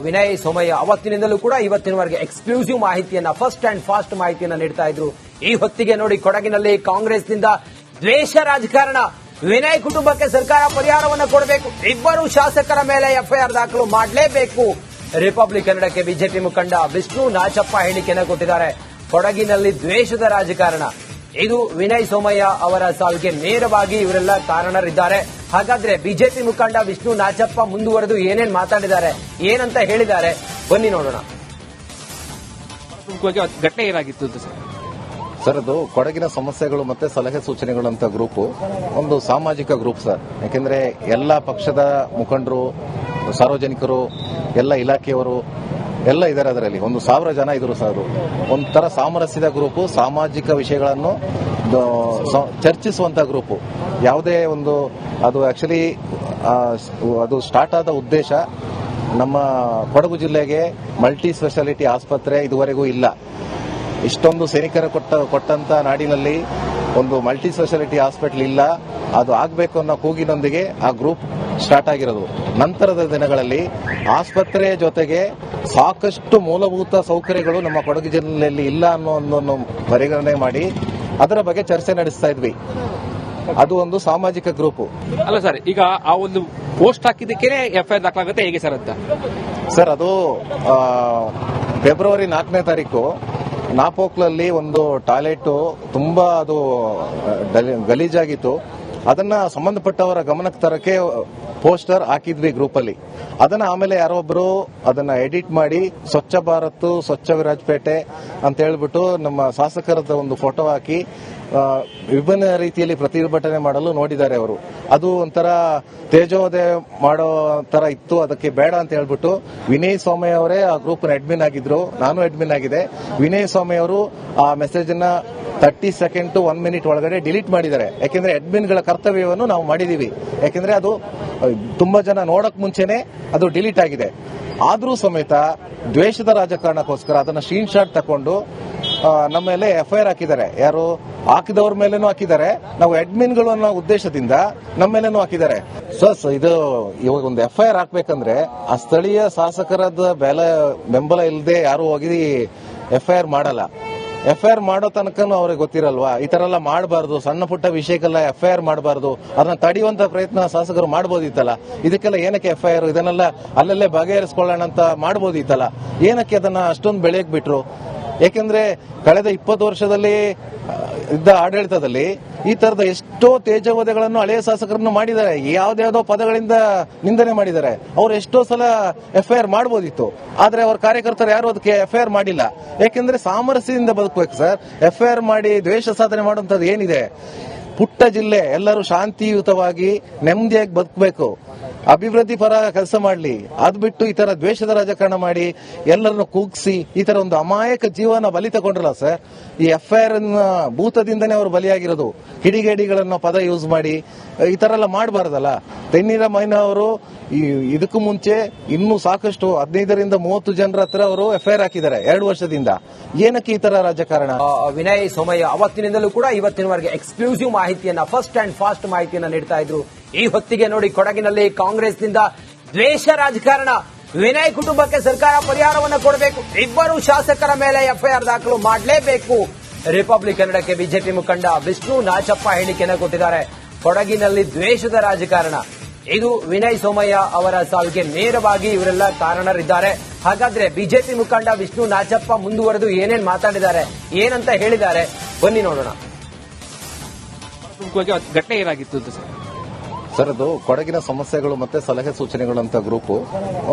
ವಿನಯ್ ಸೋಮಯ್ಯ ಅವತ್ತಿನಿಂದಲೂ ಕೂಡ ಇವತ್ತಿನವರೆಗೆ ಎಕ್ಸ್ಕ್ಲೂಸಿವ್ ಮಾಹಿತಿಯನ್ನ ಫಸ್ಟ್ ಅಂಡ್ ಫಾಸ್ಟ್ ಮಾಹಿತಿಯನ್ನ ನೀಡ್ತಾ ಇದ್ರು. ಈ ಹೊತ್ತಿಗೆ ನೋಡಿ ಕೊಡಗಿನಲ್ಲಿ ಕಾಂಗ್ರೆಸ್ನಿಂದ ದ್ವೇಷ ರಾಜಕಾರಣ. ವಿನಯ್ ಕುಟುಂಬಕ್ಕೆ ಸರ್ಕಾರ ಪರಿಹಾರವನ್ನು ಕೊಡಬೇಕು, ಇಬ್ಬರು ಶಾಸಕರ ಮೇಲೆ ಎಫ್ಐಆರ್ ದಾಖಲು ಮಾಡಲೇಬೇಕು. ರಿಪಬ್ಲಿಕ್ ಕನ್ನಡಕ್ಕೆ ಬಿಜೆಪಿ ಮುಖಂಡ ವಿಷ್ಣು ನಾಚಪ್ಪ ಹೇಳಿಕೆಯನ್ನು ಕೊಟ್ಟಿದ್ದಾರೆ. ಕೊಡಗಿನಲ್ಲಿ ದ್ವೇಷದ ರಾಜಕಾರಣ, ಇದು ವಿನಯ್ ಸೋಮಯ್ಯ ಅವರ ಸಾವಿಗೆ ನೇರವಾಗಿ ಇವರೆಲ್ಲ ಕಾರಣರಿದ್ದಾರೆ. ಹಾಗಾದ್ರೆ ಬಿಜೆಪಿ ಮುಖಂಡ ವಿಷ್ಣು ನಾಚಪ್ಪ ಮುಂದುವರೆದು ಏನೇನ್ ಮಾತಾಡಿದ್ದಾರೆ, ಏನಂತ ಹೇಳಿದ್ದಾರೆ, ಬನ್ನಿ ನೋಡೋಣ. ಘಟನೆ ಏನಾಗಿತ್ತು ಸರ್? ಅದು ಕೊಡಗಿನ ಸಮಸ್ಯೆಗಳು ಮತ್ತೆ ಸಲಹೆ ಸೂಚನೆಗಳು ಅಂತ ಗ್ರೂಪ್ ಒಂದು ಸಾಮಾಜಿಕ ಗ್ರೂಪ್ ಸರ್. ಯಾಕೆಂದ್ರೆ ಎಲ್ಲ ಪಕ್ಷದ ಮುಖಂಡರು, ಸಾರ್ವಜನಿಕರು, ಎಲ್ಲ ಇಲಾಖೆಯವರು ಎಲ್ಲ ಇದ್ದಾರೆ. ಅದರಲ್ಲಿ 1,000 ಜನ ಇದ್ರು ಸರ್. ಅದು ಒಂಥರ ಸಾಮರಸ್ಯದ ಗ್ರೂಪ್, ಸಾಮಾಜಿಕ ವಿಷಯಗಳನ್ನು ಚರ್ಚಿಸುವಂತ ಗ್ರೂಪ್. ಯಾವುದೇ ಒಂದು ಅದು ಆಕ್ಚುಲಿ ಅದು ಸ್ಟಾರ್ಟ್ ಆದ ಉದ್ದೇಶ, ನಮ್ಮ ಕೊಡಗು ಜಿಲ್ಲೆಗೆ ಮಲ್ಟಿ ಸ್ಪೆಷಾಲಿಟಿ ಆಸ್ಪತ್ರೆ ಇದುವರೆಗೂ ಇಲ್ಲ. ಇಷ್ಟೊಂದು ಸೈನಿಕರ ಕೊಟ್ಟಂತ ನಾಡಿನಲ್ಲಿ ಒಂದು ಮಲ್ಟಿ ಸ್ಪೆಷಾಲಿಟಿ ಹಾಸ್ಪಿಟಲ್ ಇಲ್ಲ, ಅದು ಆಗಬೇಕು ಅನ್ನೋ ಕೂಗಿನೊಂದಿಗೆ ಆ ಗ್ರೂಪ್ ಸ್ಟಾರ್ಟ್ ಆಗಿರೋದು. ನಂತರದ ದಿನಗಳಲ್ಲಿ ಆಸ್ಪತ್ರೆಯ ಜೊತೆಗೆ ಸಾಕಷ್ಟು ಮೂಲಭೂತ ಸೌಕರ್ಯಗಳು ನಮ್ಮ ಕೊಡಗು ಜಿಲ್ಲೆಯಲ್ಲಿ ಇಲ್ಲ ಅನ್ನೋ ಒಂದನ್ನು ಪರಿಗಣನೆ ಮಾಡಿ ಅದರ ಬಗ್ಗೆ ಚರ್ಚೆ ನಡೆಸ್ತಾ ಇದ್ವಿ. ಅದು ಒಂದು ಸಾಮಾಜಿಕ ಗ್ರೂಪ್ ಅಲ್ಲ ಸರ್. ಈಗ ಆ ಒಂದು ಪೋಸ್ಟ್ ಹಾಕಿದ್ದಕ್ಕೆ ಎಫ್ಐಆರ್ ದಾಖಲಾಗುತ್ತೆ ಹೇಗೆ ಸರ್ ಅಂತ? ಸರ್, ಅದು ಫೆಬ್ರವರಿ 4ನೇ ತಾರೀಕು ನಾಪೋಕ್ಲಲ್ಲಿ ಒಂದು ಟಾಯ್ಲೆಟ್ ತುಂಬಾ ಅದು ಗಲೀಜಾಗಿತ್ತು. ಅದನ್ನ ಸಂಬಂಧಪಟ್ಟವರ ಗಮನಕ್ಕೆ ತರಕ್ಕೆ ಪೋಸ್ಟರ್ ಹಾಕಿದ್ವಿ ಗ್ರೂಪ್ ಅಲ್ಲಿ. ಅದನ್ನ ಆಮೇಲೆ ಯಾರೋ ಒಬ್ರು ಅದನ್ನ ಎಡಿಟ್ ಮಾಡಿ ಸ್ವಚ್ಛ ಭಾರತ್ ಸ್ವಚ್ಛ ವಿರಾಜಪೇಟೆ ಅಂತ ಹೇಳ್ಬಿಟ್ಟು ನಮ್ಮ ಶಾಸಕರದ ಒಂದು ಫೋಟೋ ಹಾಕಿ ವಿಭಿನ್ನ ರೀತಿಯಲ್ಲಿ ಪ್ರತಿಭಟನೆ ಮಾಡಲು ನೋಡಿದ್ದಾರೆ ಅವರು. ಅದು ಒಂಥರ ತೇಜೋದಯ ಮಾಡೋ ತರ ಇತ್ತು. ಅದಕ್ಕೆ ಬೇಡ ಅಂತ ಹೇಳ್ಬಿಟ್ಟು ವಿನಯ್ ಸೋಮಯ್ಯ ಅವರೇ ಆ ಗ್ರೂಪ್ ಅಡ್ಮಿನ್ ಆಗಿದ್ರು, ನಾನು ಅಡ್ಮಿನ್ ಆಗಿದೆ. ವಿನಯ್ ಸೋಮಯ್ಯ ಅವರು ಆ ಮೆಸೇಜ್ ಅನ್ನ 30 ಸೆಕೆಂಡ್ ಟು 1 ಮಿನಿಟ್ ಒಳಗಡೆ ಡಿಲೀಟ್ ಮಾಡಿದ್ದಾರೆ. ಯಾಕೆಂದ್ರೆ ಅಡ್ಮಿನ್ಗಳ ಕರ್ತವ್ಯವನ್ನು ನಾವು ಮಾಡಿದೀವಿ. ಯಾಕೆಂದ್ರೆ ಅದು ತುಂಬಾ ಜನ ನೋಡಕ್ ಮುಂಚೆನೆ ಅದು ಡಿಲೀಟ್ ಆಗಿದೆ. ಆದ್ರೂ ಸಮೇತ ದ್ವೇಷದ ರಾಜಕಾರಣಕ್ಕೋಸ್ಕರ ಅದನ್ನ ಸ್ಕ್ರೀನ್ ಶಾಟ್ ತಕೊಂಡು ನಮ್ಮ ಮೇಲೆ ಎಫ್ಐಆರ್ ಹಾಕಿದ್ದಾರೆ. ಯಾರು ಹಾಕಿದವ್ರ ಮೇಲೇನೂ ಹಾಕಿದ್ದಾರೆ, ನಾವು ಅಡ್ಮಿನ್ಗಳು ಅನ್ನೋ ಉದ್ದೇಶದಿಂದ ನಮ್ಮ ಮೇಲೇನೂ ಹಾಕಿದ್ದಾರೆ. ಇದು ಇವಾಗ ಒಂದು ಎಫ್ಐಆರ್ ಹಾಕ್ಬೇಕಂದ್ರೆ ಆ ಸ್ಥಳೀಯ ಶಾಸಕರದ ಬೆಂಬಲ ಇಲ್ಲದೆ ಯಾರು ಹೋಗಿ ಎಫ್ಐಆರ್ ಮಾಡಲ್ಲ. ಎಫ್ಐಆರ್ ಮಾಡೋ ತನಕನೂ ಅವ್ರಿಗೆ ಗೊತ್ತಿರಲ್ವಾ, ಈ ತರ ಎಲ್ಲ ಮಾಡಬಾರ್ದು, ಸಣ್ಣ ಪುಟ್ಟ ವಿಷಯಕ್ಕೆಲ್ಲ ಎಫ್ಐಆರ್ ಮಾಡಬಾರ್ದು, ಅದನ್ನ ತಡೆಯುವಂತ ಪ್ರಯತ್ನ ಶಾಸಕರು ಮಾಡಬಹುದಿತ್ತಲ್ಲ. ಇದಕ್ಕೆಲ್ಲ ಏನಕ್ಕೆ ಎಫ್ಐಆರ್, ಇದನ್ನೆಲ್ಲ ಅಲ್ಲಲ್ಲೇ ಬಗೆಹರಿಸಿಕೊಳ್ಳೋಣ ಅಂತ ಮಾಡಬಹುದಿತ್ತಲ್ಲ. ಏನಕ್ಕೆ ಅದನ್ನ ಅಷ್ಟೊಂದು ಬೆಳೆಯಕ್ ಬಿಟ್ರು? ಯಾಕೆಂದ್ರೆ ಕಳೆದ 20 ವರ್ಷದಲ್ಲಿ ಇದ್ದ ಆಡಳಿತದಲ್ಲಿ ಈ ತರದ ಎಷ್ಟೋ ತೇಜೋವಧೆಗಳನ್ನು ಹಳೆಯ ಶಾಸಕರನ್ನು ಮಾಡಿದ್ದಾರೆ. ಯಾವ್ದಾವ್ದೋ ಪದಗಳಿಂದ ನಿಂದನೆ ಮಾಡಿದ್ದಾರೆ. ಅವ್ರು ಎಷ್ಟೋ ಸಲ ಎಫ್ಐಆರ್ ಮಾಡಬಹುದಿತ್ತು, ಆದ್ರೆ ಅವ್ರ ಕಾರ್ಯಕರ್ತರು ಯಾರು ಅದಕ್ಕೆ ಎಫ್ಐಆರ್ ಮಾಡಿಲ್ಲ. ಯಾಕೆಂದ್ರೆ ಸಾಮರಸ್ಯದಿಂದ ಬದುಕಬೇಕು ಸರ್. ಎಫ್ಐಆರ್ ಮಾಡಿ ದ್ವೇಷ ಸಾಧನೆ ಮಾಡುವಂತದ್ದು ಏನಿದೆ? ಪುಟ್ಟ ಜಿಲ್ಲೆ, ಎಲ್ಲರೂ ಶಾಂತಿಯುತವಾಗಿ ನೆಮ್ಮದಿಯಾಗಿ ಬದುಕಬೇಕು, ಅಭಿವೃದ್ಧಿ ಪರ ಕೆಲಸ ಮಾಡಲಿ. ಅದ್ ಬಿಟ್ಟು ಈ ತರ ದ್ವೇಷದ ರಾಜಕಾರಣ ಮಾಡಿ ಎಲ್ಲರನ್ನು ಕೂಗ್ಸಿ ಈ ತರ ಒಂದು ಅಮಾಯಕ ಜೀವನ ಬಲಿ ತಗೊಂಡ್ರಲ್ಲ ಸರ್. ಈ ಎಫ್ಐಆರ್ ಭೂತದಿಂದನೇ ಅವರು ಬಲಿಯಾಗಿರೋದು. ಕಿಡಿಗೇಡಿಗಳನ್ನ ಪದ ಯೂಸ್ ಮಾಡಿ ಈ ತರ ಎಲ್ಲ ಮಾಡಬಾರ್ದಲ್ಲ. ತೆನ್ನೀರ ಮೈನಾ ಅವರು ಇದಕ್ಕೂ ಮುಂಚೆ ಇನ್ನೂ ಸಾಕಷ್ಟು 15ರಿಂದ 30 ಜನರ ಹತ್ರ ಅವರು ಎಫ್ಐಆರ್ ಹಾಕಿದ್ದಾರೆ 2 ವರ್ಷದಿಂದ. ಏನಕ್ಕೆ ಈ ತರ ರಾಜಕಾರಣ? ವಿನಯ್ ಸೋಮಯ್ಯ ಅವತ್ತಿನಿಂದಲೂ ಕೂಡ ಇವತ್ತಿನವರೆಗೆ ಎಕ್ಸ್ಕ್ಲೂಸಿವ್ ಮಾಹಿತಿಯನ್ನ ಫಸ್ಟ್ ಅಂಡ್ ಫಾಸ್ಟ್ ಮಾಹಿತಿಯನ್ನ ನೀಡ್ತಾ ಇದ್ರು. ಈ ಹೊತ್ತಿಗೆ ನೋಡಿ ಕೊಡಗಿನಲ್ಲಿ ಕಾಂಗ್ರೆಸ್ನಿಂದ ದ್ವೇಷ ರಾಜಕಾರಣ. ವಿನಯ್ ಕುಟುಂಬಕ್ಕೆ ಸರ್ಕಾರ ಪರಿಹಾರವನ್ನು ಕೊಡಬೇಕು, ಇಬ್ಬರು ಶಾಸಕರ ಮೇಲೆ ಎಫ್ಐಆರ್ ದಾಖಲು ಮಾಡಲೇಬೇಕು. ರಿಪಬ್ಲಿಕ್ ಕನ್ನಡಕ್ಕೆ ಬಿಜೆಪಿ ಮುಖಂಡ ವಿಷ್ಣು ನಾಚಪ್ಪ ಹೇಳಿಕೆಯನ್ನು ಕೊಟ್ಟಿದ್ದಾರೆ. ಕೊಡಗಿನಲ್ಲಿ ದ್ವೇಷದ ರಾಜಕಾರಣ, ಇದು ವಿನಯ್ ಸೋಮಯ್ಯ ಅವರ ಸಾವಿಗೆ ನೇರವಾಗಿ ಇವರೆಲ್ಲ ಕಾರಣರಿದ್ದಾರೆ. ಹಾಗಾದ್ರೆ ಬಿಜೆಪಿ ಮುಖಂಡ ವಿಷ್ಣು ನಾಚಪ್ಪ ಮುಂದುವರೆದು ಏನೇನ್ ಮಾತಾಡಿದ್ದಾರೆ, ಏನಂತ ಹೇಳಿದ್ದಾರೆ, ಬನ್ನಿ ನೋಡೋಣ. ಘಟನೆ ಏನಾಗಿತ್ತು ಸರ್? ಅದು ಕೊಡಗಿನ ಸಮಸ್ಯೆಗಳು ಮತ್ತೆ ಸಲಹೆ ಸೂಚನೆಗಳು ಅಂತ ಗ್ರೂಪ್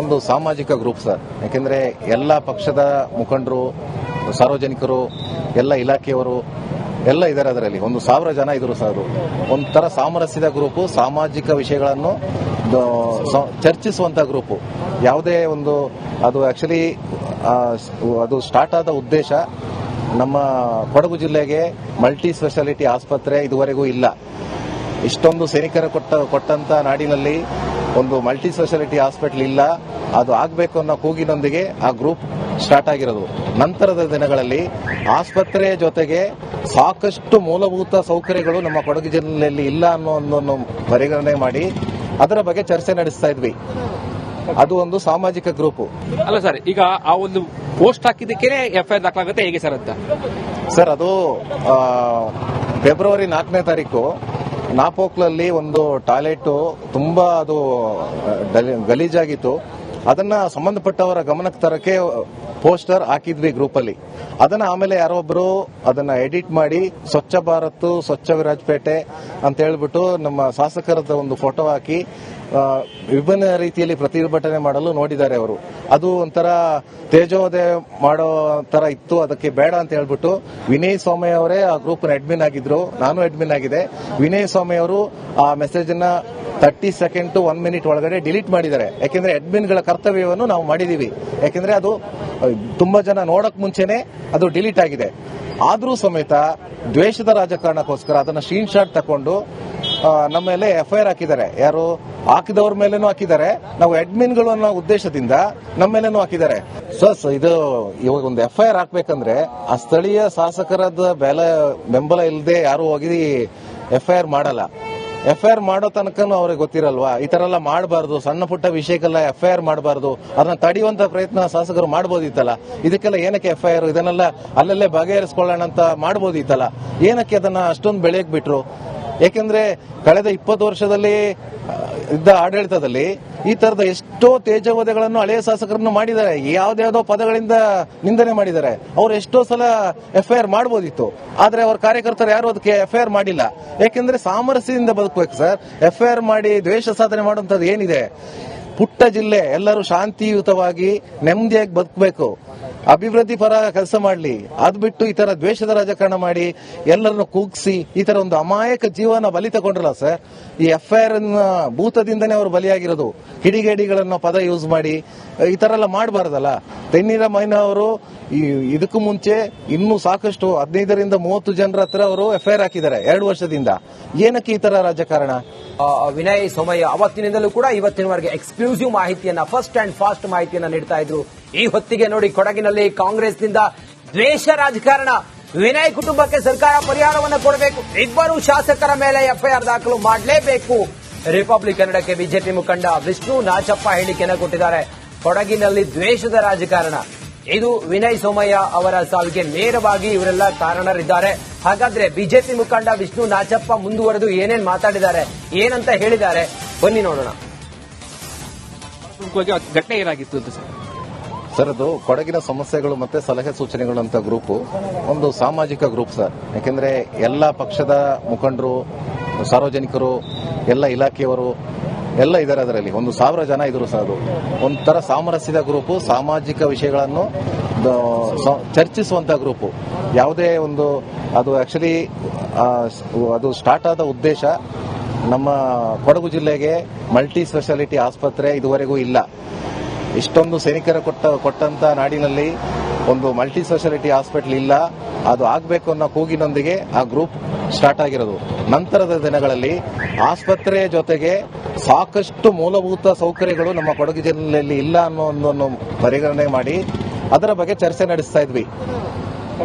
ಒಂದು ಸಾಮಾಜಿಕ ಗ್ರೂಪ್ ಸರ್. ಯಾಕೆಂದ್ರೆ ಎಲ್ಲ ಪಕ್ಷದ ಮುಖಂಡರು, ಸಾರ್ವಜನಿಕರು, ಎಲ್ಲ ಇಲಾಖೆಯವರು ಎಲ್ಲ ಇದ್ದಾರೆ. ಅದರಲ್ಲಿ 1,000 ಜನ ಇದ್ರು ಸರ್. ಅದು ಒಂಥರ ಸಾಮರಸ್ಯದ ಗ್ರೂಪ್, ಸಾಮಾಜಿಕ ವಿಷಯಗಳನ್ನು ಚರ್ಚಿಸುವಂತ ಗ್ರೂಪ್. ಯಾವುದೇ ಒಂದು ಅದು ಆಕ್ಚುಲಿ ಅದು ಸ್ಟಾರ್ಟ್ ಆದ ಉದ್ದೇಶ, ನಮ್ಮ ಕೊಡಗು ಜಿಲ್ಲೆಗೆ ಮಲ್ಟಿ ಸ್ಪೆಷಾಲಿಟಿ ಆಸ್ಪತ್ರೆ ಇದುವರೆಗೂ ಇಲ್ಲ. ಇಷ್ಟೊಂದು ಸೈನಿಕರ ಕೊಟ್ಟಂತ ನಾಡಿನಲ್ಲಿ ಒಂದು ಮಲ್ಟಿ ಸ್ಪೆಷಾಲಿಟಿ ಹಾಸ್ಪಿಟಲ್ ಇಲ್ಲ, ಅದು ಆಗಬೇಕು ಅನ್ನೋ ಕೂಗಿನೊಂದಿಗೆ ಆ ಗ್ರೂಪ್ ಸ್ಟಾರ್ಟ್ ಆಗಿರೋದು. ನಂತರದ ದಿನಗಳಲ್ಲಿ ಆಸ್ಪತ್ರೆಯ ಜೊತೆಗೆ ಸಾಕಷ್ಟು ಮೂಲಭೂತ ಸೌಕರ್ಯಗಳು ನಮ್ಮ ಕೊಡಗು ಜಿಲ್ಲೆಯಲ್ಲಿ ಇಲ್ಲ ಅನ್ನೋ ಒಂದನ್ನು ಪರಿಗಣನೆ ಮಾಡಿ ಅದರ ಬಗ್ಗೆ ಚರ್ಚೆ ನಡೆಸ್ತಾ ಇದ್ವಿ. ಅದು ಒಂದು ಸಾಮಾಜಿಕ ಗ್ರೂಪ್. ಅಲ್ಲ ಸರ್, ಈಗ ಆ ಒಂದು ಪೋಸ್ಟ್ ಹಾಕಿದ್ದಕ್ಕೆ ಎಫ್ಐಆರ್ ದಾಖಲಾಗುತ್ತೆ ಹೇಗೆ ಸರ್ ಅಂತ? ಸರ್, ಅದು ಫೆಬ್ರವರಿ 4ನೇ ತಾರೀಕು ನಾಪೋಕ್ಲಲ್ಲಿ ಒಂದು ಟಾಯ್ಲೆಟ್ ತುಂಬಾ ಅದು ಗಲೀಜಾಗಿತ್ತು. ಅದನ್ನ ಸಂಬಂಧಪಟ್ಟವರ ಗಮನಕ್ಕೆ ತರಕ್ಕೆ ಪೋಸ್ಟರ್ ಹಾಕಿದ್ವಿ ಗ್ರೂಪ್ ಅಲ್ಲಿ. ಅದನ್ನ ಆಮೇಲೆ ಯಾರೊಬ್ರು ಅದನ್ನ ಎಡಿಟ್ ಮಾಡಿ ಸ್ವಚ್ಛ ಭಾರತ್ ಸ್ವಚ್ಛ ವಿರಾಜಪೇಟೆ ಅಂತ ಹೇಳ್ಬಿಟ್ಟು ನಮ್ಮ ಶಾಸಕರದ ಒಂದು ಫೋಟೋ ಹಾಕಿ ವಿಭಿನ್ನ ರೀತಿಯಲ್ಲಿ ಪ್ರತಿಭಟನೆ ಮಾಡಲು ನೋಡಿದ್ದಾರೆ ಅವರು. ಅದು ಒಂಥರ ತೇಜೋದಯ ಮಾಡೋ ತರ ಇತ್ತು. ಅದಕ್ಕೆ ಬೇಡ ಅಂತ ಹೇಳ್ಬಿಟ್ಟು ವಿನಯ್ ಸ್ವಾಮಿ ಅವರೇ ಆ ಗ್ರೂಪ್ ಅಡ್ಮಿನ್ ಆಗಿದ್ರು, ನಾನು ಅಡ್ಮಿನ್ ಆಗಿದೆ. ವಿನಯ್ ಸ್ವಾಮಿ ಅವರು ಆ ಮೆಸೇಜ್ ಅನ್ನ 30 ಸೆಕೆಂಡ್ ಟು 1 ಮಿನಿಟ್ ಒಳಗಡೆ ಡಿಲೀಟ್ ಮಾಡಿದ್ದಾರೆ. ಯಾಕೆಂದ್ರೆ ಅಡ್ಮಿನ್ಗಳ ಕರ್ತವ್ಯವನ್ನು ನಾವು ಮಾಡಿದೀವಿ. ಯಾಕೆಂದ್ರೆ ಅದು ತುಂಬಾ ಜನ ನೋಡಕ್ ಮುಂಚೆನೆ ಅದು ಡಿಲೀಟ್ ಆಗಿದೆ. ಆದ್ರೂ ಸಮೇತ ದ್ವೇಷದ ರಾಜಕಾರಣಕ್ಕೋಸ್ಕರ ಅದನ್ನ ಸ್ಕ್ರೀನ್ ಶಾಟ್ ತಕೊಂಡು ನಮ್ಮ ಮೇಲೆ ಎಫ್ಐಆರ್ ಹಾಕಿದ್ದಾರೆ. ಯಾರು ಹಾಕಿದವ್ರ ಮೇಲೇನೂ ಹಾಕಿದ್ದಾರೆ, ನಾವು ಅಡ್ಮಿನ್ಗಳು ಅನ್ನೋ ಉದ್ದೇಶದಿಂದ ನಮ್ಮ ಮೇಲೇನೂ ಹಾಕಿದ್ದಾರೆ. ಇದು ಇವಾಗ ಒಂದು ಎಫ್ಐಆರ್ ಹಾಕ್ಬೇಕಂದ್ರೆ ಆ ಸ್ಥಳೀಯ ಶಾಸಕರದ ಬೆಂಬಲ ಇಲ್ಲದೆ ಯಾರು ಹೋಗಿ ಎಫ್ಐಆರ್ ಮಾಡಲ್ಲ. ಎಫ್ಐಆರ್ ಮಾಡೋ ತನಕನೂ ಅವ್ರಿಗೆ ಗೊತ್ತಿರಲ್ವಾ, ಈ ತರ ಎಲ್ಲ ಮಾಡಬಾರ್ದು, ಸಣ್ಣ ಪುಟ್ಟ ವಿಷಯಕ್ಕೆಲ್ಲ ಎಫ್ಐಆರ್ ಮಾಡಬಾರ್ದು, ಅದನ್ನ ತಡೆಯುವಂತ ಪ್ರಯತ್ನ ಶಾಸಕರು ಮಾಡಬಹುದಿತ್ತಲ್ಲ. ಇದಕ್ಕೆಲ್ಲ ಏನಕ್ಕೆ ಎಫ್ಐಆರ್, ಇದನ್ನೆಲ್ಲ ಅಲ್ಲಲ್ಲೇ ಬಗೆಹರಿಸಿಕೊಳ್ಳೋಣ ಅಂತ ಮಾಡಬಹುದಿತ್ತಲ್ಲ. ಏನಕ್ಕೆ ಅದನ್ನ ಅಷ್ಟೊಂದು ಬೆಳೆಯಕ್ ಬಿಟ್ರು? ಯಾಕೆಂದ್ರೆ ಕಳೆದ 20 ವರ್ಷದಲ್ಲಿ ಇದ್ದ ಆಡಳಿತದಲ್ಲಿ ಈ ತರದ ಎಷ್ಟೋ ತೇಜೋವಧೆಗಳನ್ನು ಹಳೆಯ ಶಾಸಕರನ್ನು ಮಾಡಿದ್ದಾರೆ. ಯಾವ್ದಾವ್ದೋ ಪದಗಳಿಂದ ನಿಂದನೆ ಮಾಡಿದ್ದಾರೆ. ಅವ್ರು ಎಷ್ಟೋ ಸಲ ಎಫ್ಐಆರ್ ಮಾಡಬಹುದಿತ್ತು, ಆದ್ರೆ ಅವ್ರ ಕಾರ್ಯಕರ್ತರು ಯಾರು ಅದಕ್ಕೆ ಎಫ್ಐಆರ್ ಮಾಡಿಲ್ಲ. ಯಾಕೆಂದ್ರೆ ಸಾಮರಸ್ಯದಿಂದ ಬದುಕಬೇಕು ಸರ್. ಎಫ್ಐಆರ್ ಮಾಡಿ ದ್ವೇಷ ಸಾಧನೆ ಮಾಡುವಂತದ್ದು ಏನಿದೆ? ಪುಟ್ಟ ಜಿಲ್ಲೆ, ಎಲ್ಲರೂ ಶಾಂತಿಯುತವಾಗಿ ನೆಮ್ಮದಿಯಾಗಿ ಬದುಕಬೇಕು, ಅಭಿವೃದ್ಧಿ ಪರ ಕೆಲಸ ಮಾಡಲಿ. ಅದ್ ಬಿಟ್ಟು ಈ ತರ ದ್ವೇಷದ ರಾಜಕಾರಣ ಮಾಡಿ ಎಲ್ಲರನ್ನು ಕೂಗ್ಸಿ ಈ ತರ ಒಂದು ಅಮಾಯಕ ಜೀವನ ಬಲಿ ತಗೊಂಡ್ರಲ್ಲ ಸರ್. ಈ ಎಫ್ಐಆರ್ ಭೂತದಿಂದನೇ ಅವರು ಬಲಿಯಾಗಿರೋದು. ಕಿಡಿಗೇಡಿಗಳನ್ನ ಪದ ಯೂಸ್ ಮಾಡಿ ಈ ತರ ಎಲ್ಲ ಮಾಡಬಾರ್ದಲ್ಲ. ತೆನ್ನೀರ ಮೈನಾ ಅವರು ಇದಕ್ಕೂ ಮುಂಚೆ ಇನ್ನೂ ಸಾಕಷ್ಟು 15ರಿಂದ 30 ಜನರ ಹತ್ರ ಅವರು ಎಫ್ಐಆರ್ ಹಾಕಿದ್ದಾರೆ 2 ವರ್ಷದಿಂದ. ಏನಕ್ಕೆ ಈ ತರ ರಾಜಕಾರಣ? ವಿನಯ್ ಸೋಮಯ್ಯ ಅವತ್ತಿನಿಂದಲೂ ಕೂಡ ಇವತ್ತಿನವರೆಗೆ ಎಕ್ಸ್ಕ್ಲೂಸಿವ್ ಮಾಹಿತಿಯನ್ನ, ಫಸ್ಟ್ ಅಂಡ್ ಫಾಸ್ಟ್ ಮಾಹಿತಿಯನ್ನ ನೀಡ್ತಾ ಇದ್ರು. ಈ ಹೊತ್ತಿಗೆ ನೋಡಿ ಕೊಡಗಿನಲ್ಲಿ ಕಾಂಗ್ರೆಸ್ನಿಂದ ದ್ವೇಷ ರಾಜಕಾರಣ. ವಿನಯ್ ಕುಟುಂಬಕ್ಕೆ ಸರ್ಕಾರ ಪರಿಹಾರವನ್ನು ಕೊಡಬೇಕು, ಇಬ್ಬರು ಶಾಸಕರ ಮೇಲೆ ಎಫ್ಐಆರ್ ದಾಖಲು ಮಾಡಲೇಬೇಕು. ರಿಪಬ್ಲಿಕ್ ಕನ್ನಡಕ್ಕೆ ಬಿಜೆಪಿ ಮುಖಂಡ ವಿಷ್ಣು ನಾಚಪ್ಪ ಹೇಳಿಕೆಯನ್ನು ಕೊಟ್ಟಿದ್ದಾರೆ. ಕೊಡಗಿನಲ್ಲಿ ದ್ವೇಷದ ರಾಜಕಾರಣ, ಇದು ವಿನಯ್ ಸೋಮಯ್ಯ ಅವರ ಸಾವಿಗೆ ನೇರವಾಗಿ ಇವರೆಲ್ಲ ಕಾರಣರಿದ್ದಾರೆ. ಹಾಗಾದ್ರೆ ಬಿಜೆಪಿ ಮುಖಂಡ ವಿಷ್ಣು ನಾಚಪ್ಪ ಮುಂದುವರೆದು ಏನೇನ್ ಮಾತಾಡಿದ್ದಾರೆ, ಏನಂತ ಹೇಳಿದ್ದಾರೆ, ಬನ್ನಿ ನೋಡೋಣ. ಘಟನೆ ಏನಾಗಿತ್ತು ಅಂತ ಸರ್, ಅದು ಕೊಡಗಿನ ಸಮಸ್ಯೆಗಳು ಮತ್ತೆ ಸಲಹೆ ಸೂಚನೆಗಳು ಅಂತ ಗ್ರೂಪ್ ಒಂದು ಸಾಮಾಜಿಕ ಗ್ರೂಪ್ ಸರ್. ಯಾಕೆಂದ್ರೆ ಎಲ್ಲಾ ಪಕ್ಷದ ಮುಖಂಡರು, ಸಾರ್ವಜನಿಕರು, ಎಲ್ಲ ಇಲಾಖೆಯವರು ಎಲ್ಲ ಇದ್ದಾರೆ. ಅದರಲ್ಲಿ 1,000 ಜನ ಇದ್ರು ಸರ್. ಅದು ಒಂಥರ ಸಾಮರಸ್ಯದ ಗ್ರೂಪು, ಸಾಮಾಜಿಕ ವಿಷಯಗಳನ್ನು ಚರ್ಚಿಸುವಂತ ಗ್ರೂಪು. ಯಾವುದೇ ಒಂದು ಅದು ಆಕ್ಚುಲಿ ಅದು ಸ್ಟಾರ್ಟ್ ಆದ ಉದ್ದೇಶ, ನಮ್ಮ ಕೊಡಗು ಜಿಲ್ಲೆಗೆ ಮಲ್ಟಿ ಸ್ಪೆಷಾಲಿಟಿ ಆಸ್ಪತ್ರೆ ಇದುವರೆಗೂ ಇಲ್ಲ. ಇಷ್ಟೊಂದು ಸೈನಿಕರ ಕೊಟ್ಟಂತ ನಾಡಿನಲ್ಲಿ ಒಂದು ಮಲ್ಟಿ ಸ್ಪೆಷಾಲಿಟಿ ಹಾಸ್ಪಿಟಲ್ ಇಲ್ಲ. ಅದು ಆಗಬೇಕು ಅನ್ನೋ ಕೂಗಿನೊಂದಿಗೆ ಆ ಗ್ರೂಪ್ ಸ್ಟಾರ್ಟ್ ಆಗಿರೋದು. ನಂತರದ ದಿನಗಳಲ್ಲಿ ಆಸ್ಪತ್ರೆ ಜೊತೆಗೆ ಸಾಕಷ್ಟು ಮೂಲಭೂತ ಸೌಕರ್ಯಗಳು ನಮ್ಮ ಕೊಡಗು ಜಿಲ್ಲೆಯಲ್ಲಿ ಇಲ್ಲ ಅನ್ನೋ ಒಂದನ್ನು ಪರಿಗಣನೆ ಮಾಡಿ ಅದರ ಬಗ್ಗೆ ಚರ್ಚೆ ನಡೆಸ್ತಾ ಇದ್ವಿ.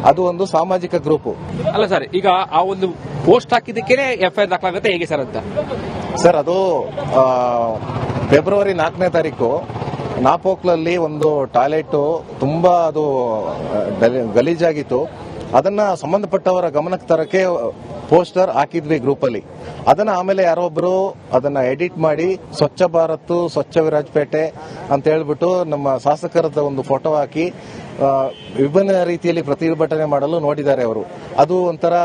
ಅದು ಒಂದು ಸಾಮಾಜಿಕ ಗ್ರೂಪ್. ಅಲ್ಲ ಸರ್, ಈಗ ಆ ಒಂದು ಪೋಸ್ಟ್ ಹಾಕಿದ್ದಕ್ಕೆ ಎಫ್ಐಆರ್ ದಾಖಲಾಗುತ್ತೆ ಹೇಗೆ ಸರ್ ಅಂತ? ಸರ್, ಅದು ಫೆಬ್ರವರಿ 4ನೇ ತಾರೀಕು ನಾಪೋಕ್ಲಲ್ಲಿ ಒಂದು ಟಾಯ್ಲೆಟ್ ತುಂಬಾ ಅದು ಗಲೀಜಾಗಿತ್ತು. ಅದನ್ನ ಸಂಬಂಧಪಟ್ಟವರ ಗಮನಕ್ಕೆ ತರಕ್ಕೆ ಪೋಸ್ಟರ್ ಹಾಕಿದ್ವಿ ಗ್ರೂಪ್ ಅಲ್ಲಿ. ಅದನ್ನ ಆಮೇಲೆ ಯಾರೊಬ್ರು ಅದನ್ನ ಎಡಿಟ್ ಮಾಡಿ ಸ್ವಚ್ಛ ಭಾರತ್ ಸ್ವಚ್ಛ ವಿರಾಜಪೇಟೆ ಅಂತ ಹೇಳ್ಬಿಟ್ಟು ನಮ್ಮ ಶಾಸಕರದ ಒಂದು ಫೋಟೋ ಹಾಕಿ ವಿಭಿನ್ನ ರೀತಿಯಲ್ಲಿ ಪ್ರತಿಭಟನೆ ಮಾಡಲು ನೋಡಿದ್ದಾರೆ ಅವರು. ಅದು ಒಂಥರ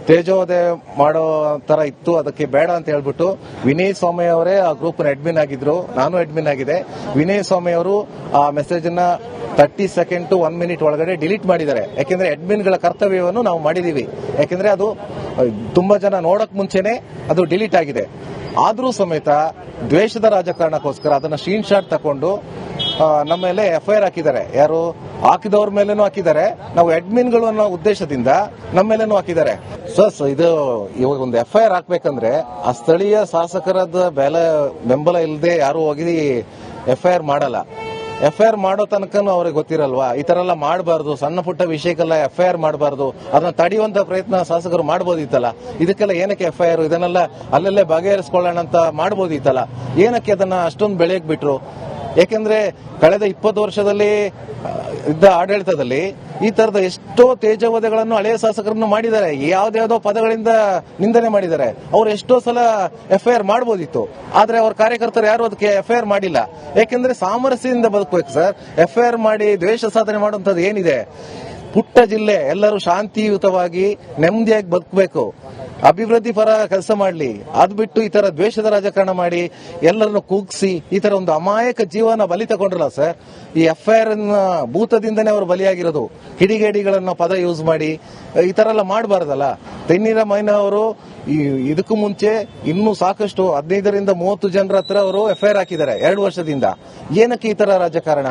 ತೇಜೋದಯ ಮಾಡೋ ತರ ಇತ್ತು. ಅದಕ್ಕೆ ಬೇಡ ಅಂತ ಹೇಳ್ಬಿಟ್ಟು ವಿನಯ್ ಸ್ವಾಮಿ ಅವರೇ ಆ ಗ್ರೂಪ್ ಅಡ್ಮಿನ್ ಆಗಿದ್ರು, ನಾನು ಅಡ್ಮಿನ್ ಆಗಿದೆ. ವಿನಯ್ ಸ್ವಾಮಿ ಅವರು ಆ ಮೆಸೇಜ್ ಅನ್ನ 30 ಸೆಕೆಂಡ್ ಟು 1 ಮಿನಿಟ್ ಒಳಗಡೆ ಡಿಲೀಟ್ ಮಾಡಿದ್ದಾರೆ. ಯಾಕೆಂದ್ರೆ ಅಡ್ಮಿನ್ಗಳ ಕರ್ತವ್ಯವನ್ನು ನಾವು ಮಾಡಿದೀವಿ. ಯಾಕೆಂದ್ರೆ ಅದು ತುಂಬಾ ಜನ ನೋಡಕ್ ಮುಂಚೆನೆ ಅದು ಡಿಲೀಟ್ ಆಗಿದೆ. ಆದ್ರೂ ಸಮೇತ ದ್ವೇಷದ ರಾಜಕಾರಣಕ್ಕೋಸ್ಕರ ಅದನ್ನ ಸ್ಕ್ರೀನ್ ಶಾಟ್ ತಕೊಂಡು ನಮ್ಮ ಮೇಲೆ ಎಫ್ಐಆರ್ ಹಾಕಿದ್ದಾರೆ. ಯಾರು ಹಾಕಿದವ್ರ ಮೇಲೇನೂ ಹಾಕಿದ್ದಾರೆ, ನಾವು ಅಡ್ಮಿನ್ಗಳು ಅನ್ನೋ ಉದ್ದೇಶದಿಂದ ನಮ್ಮ ಮೇಲೇನೂ ಹಾಕಿದ್ದಾರೆ. ಇದು ಇವಾಗ ಒಂದು ಎಫ್ಐಆರ್ ಹಾಕ್ಬೇಕಂದ್ರೆ ಆ ಸ್ಥಳೀಯ ಶಾಸಕರದ ಬೆಂಬಲ ಇಲ್ಲದೆ ಯಾರು ಹೋಗಿ ಎಫ್ಐಆರ್ ಮಾಡಲ್ಲ. ಎಫ್ಐಆರ್ ಮಾಡೋ ತನಕನೂ ಅವ್ರಿಗೆ ಗೊತ್ತಿರಲ್ವಾ, ಈ ತರ ಎಲ್ಲ ಮಾಡಬಾರ್ದು, ಸಣ್ಣ ಪುಟ್ಟ ವಿಷಯಕ್ಕೆಲ್ಲ ಎಫ್ಐಆರ್ ಮಾಡಬಾರ್ದು, ಅದನ್ನ ತಡೆಯುವಂತ ಪ್ರಯತ್ನ ಶಾಸಕರು ಮಾಡಬಹುದಿತ್ತಲ್ಲ. ಇದಕ್ಕೆಲ್ಲ ಏನಕ್ಕೆ ಎಫ್ಐಆರ್, ಇದನ್ನೆಲ್ಲ ಅಲ್ಲಲ್ಲೇ ಬಗೆಹರಿಸಿಕೊಳ್ಳೋಣ ಅಂತ ಮಾಡಬಹುದಿತ್ತಲ್ಲ. ಏನಕ್ಕೆ ಅದನ್ನ ಅಷ್ಟೊಂದು ಬೆಳೆಯಕ್ ಬಿಟ್ರು? ಯಾಕೆಂದ್ರೆ ಕಳೆದ 20 ವರ್ಷದಲ್ಲಿ ಇದ್ದ ಆಡಳಿತದಲ್ಲಿ ಈ ತರದ ಎಷ್ಟೋ ತೇಜವಧೆಗಳನ್ನು ಹಳೆಯ ಶಾಸಕರನ್ನು ಮಾಡಿದ್ದಾರೆ. ಯಾವ್ದಾವ್ದೋ ಪದಗಳಿಂದ ನಿಂದನೆ ಮಾಡಿದ್ದಾರೆ. ಅವ್ರು ಎಷ್ಟೋ ಸಲ FIR ಮಾಡಬಹುದಿತ್ತು, ಆದ್ರೆ ಅವ್ರ ಕಾರ್ಯಕರ್ತರು ಯಾರು ಅದಕ್ಕೆ FIR ಮಾಡಿಲ್ಲ. ಯಾಕೆಂದ್ರೆ ಸಾಮರಸ್ಯದಿಂದ ಬದುಕಬೇಕು ಸರ್. FIR ಮಾಡಿ ದ್ವೇಷ ಸಾಧನೆ ಮಾಡುವಂತದ್ದು ಏನಿದೆ? ಪುಟ್ಟ ಜಿಲ್ಲೆ, ಎಲ್ಲರೂ ಶಾಂತಿಯುತವಾಗಿ ನೆಮ್ಮದಿಯಾಗಿ ಬದುಕಬೇಕು, ಅಭಿವೃದ್ಧಿ ಪರ ಕೆಲಸ ಮಾಡಲಿ. ಅದ್ ಬಿಟ್ಟು ಈ ತರ ದ್ವೇಷದ ರಾಜಕಾರಣ ಮಾಡಿ ಎಲ್ಲರನ್ನು ಕೂಗ್ಸಿ ಈ ತರ ಒಂದು ಅಮಾಯಕ ಜೀವನ ಬಲಿ ತಗೊಂಡ್ರಲ್ಲ ಸರ್. ಈ FIR ಭೂತದಿಂದನೇ ಅವರು ಬಲಿಯಾಗಿರೋದು. ಕಿಡಿಗೇಡಿಗಳನ್ನ ಪದ ಯೂಸ್ ಮಾಡಿ ಈ ತರ ಎಲ್ಲ ಮಾಡಬಾರ್ದಲ್ಲ. ತೆನ್ನೀರ ಮೈನ ಅವರು ಇದಕ್ಕೂ ಮುಂಚೆ ಇನ್ನೂ ಸಾಕಷ್ಟು 15ರಿಂದ 30 ಜನರ ಹತ್ರ ಅವರು FIR ಹಾಕಿದ್ದಾರೆ 2 ವರ್ಷದಿಂದ. ಏನಕ್ಕೆ ಈ ತರ ರಾಜಕಾರಣ?